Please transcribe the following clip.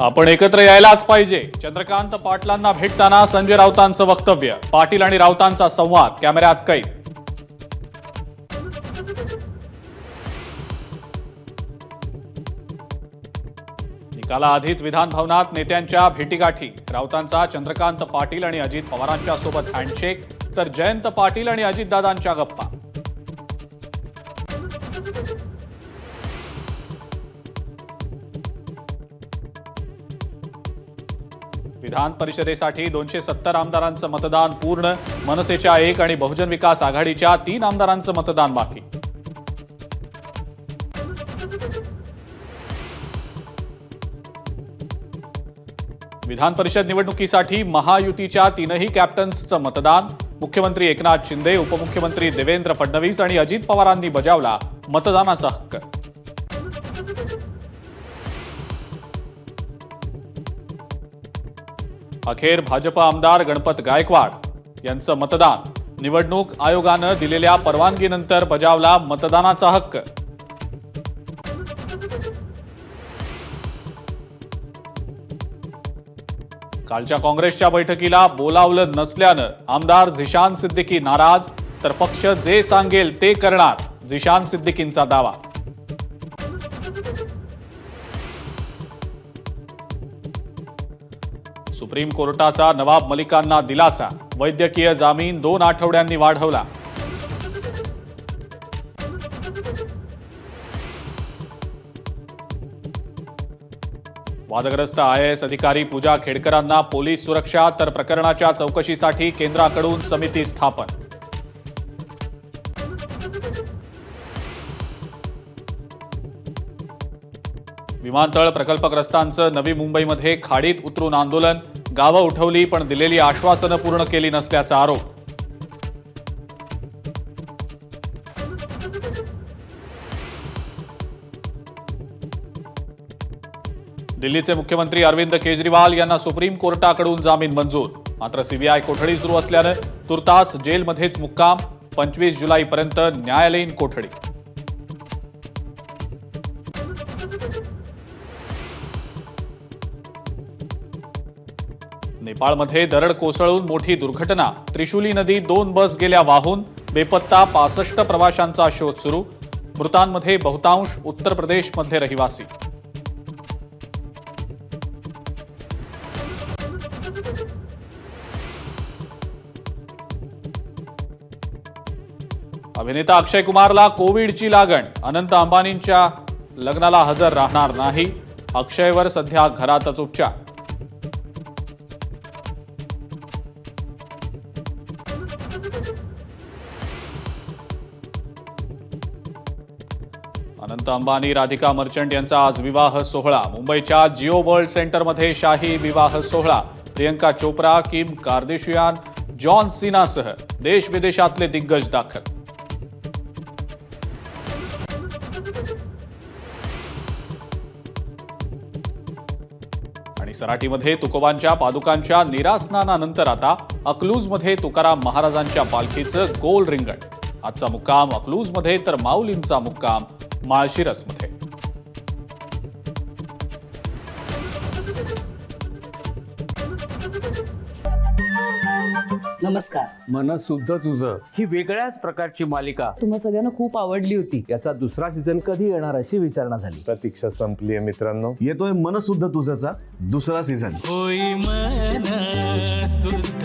आपण एकत्र यायलाच पाहिजे. चंद्रकांत पाटलांना भेटताना संजय राऊतांचं वक्तव्य. पाटील आणि राऊतांचा संवाद कॅमेऱ्यात कैद. निकालाआधीच विधान भवनात नेत्यांच्या भेटीगाठी. राऊतांचा चंद्रकांत पाटील आणि अजित पवारांच्या सोबत हँडशेक, तर जयंत पाटील आणि अजितदादांच्या गप्पा. विधान परिषदेसाठी 270 आमदारांचं मतदान पूर्ण. मनसेच्या 1 आणि बहुजन विकास आघाडीच्या 3 आमदारांचं मतदान बाकी. विधान परिषद निवडणुकीसाठी महायुतीच्या 3ही कॅप्टन्सचं मतदान. मुख्यमंत्री एकनाथ शिंदे, उपमुख्यमंत्री देवेंद्र फडणवीस आणि अजित पवारांनी बजावला मतदानाचा हक्क. अखेर भाजप आमदार गणपत गायकवाड यांचं मतदान. निवडणूक आयोगानं दिलेल्या परवानगीनंतर बजावला मतदानाचा हक्क. कालच्या काँग्रेसच्या बैठकीला बोलावलं नसल्यानं आमदार झिशान सिद्दीकी नाराज, तर पक्ष जे सांगेल ते करणार, झिशान सिद्दीकींचा दावा. सुप्रीम कोर्टाचा नवाब मलिकांना दिलासा. वैद्यकीय जामीन 2 आठवड्यांनी वाढवला. वादग्रस्त IAS अधिकारी पूजा खेडकरांना पोलीस सुरक्षा, तर प्रकरणाच्या चौकशीसाठी केंद्राकडून समिती स्थापन. विमानतळ प्रकल्पग्रस्तांचं नवी मुंबईमध्ये खाडीत उतरून आंदोलन. गावं उठवली पण दिलेली आश्वासनं पूर्ण केली नसल्याचा आरोप. दिल्लीचे मुख्यमंत्री अरविंद केजरीवाल यांना सुप्रीम कोर्टाकडून जामीन मंजूर. मात्र CBI कोठडी सुरू असल्यानं तुर्तास जेलमध्येच मुक्काम. 25 जुलैपर्यंत न्यायालयीन कोठडी. नेपाळमध्ये दरड कोसळून मोठी दुर्घटना. त्रिशूली नदी 2 बस गेल्या वाहून. बेपत्ता 65 प्रवाशांचा शोध सुरू. मृतांमध्ये बहुतांश उत्तर प्रदेशमधले रहिवासी. अभिनेता अक्षय कुमारला कोविडची लागण. अनंत अंबानींच्या लग्नाला हजर राहणार नाही. अक्षयवर सध्या घरातच उपचार. अनंत अंबानी राधिका मर्चंट यांचा आज विवाह सोहळा. मुंबईच्या जिओ वर्ल्ड सेंटरमध्ये शाही विवाह सोहळा. प्रियंका चोप्रा, किम कार्देशियान, जॉन सीनासह देश विदेशातले दिग्गज दाखल. आणि सराटीमध्ये तुकोबांच्या पादुकांच्या निरासनानंतर आता अकलूजमध्ये तुकाराम महाराजांच्या पालखीचं गोल रिंगण. आजचा मुक्काम अकलूजमध्ये, तर माऊलींचा मुक्काम माळशिरसमध्ये. नमस्कार. मन शुद्ध तुझं ही वेगळ्याच प्रकारची मालिका तुम्हा सगळ्यांना खूप आवडली होती. याचा दुसरा सीझन कधी येणार अशी विचारणा झाली. प्रतीक्षा संपली आहे मित्रांनो. येतोय मन शुद्ध तुझंचा दुसरा सीझन. होई मन शुद्ध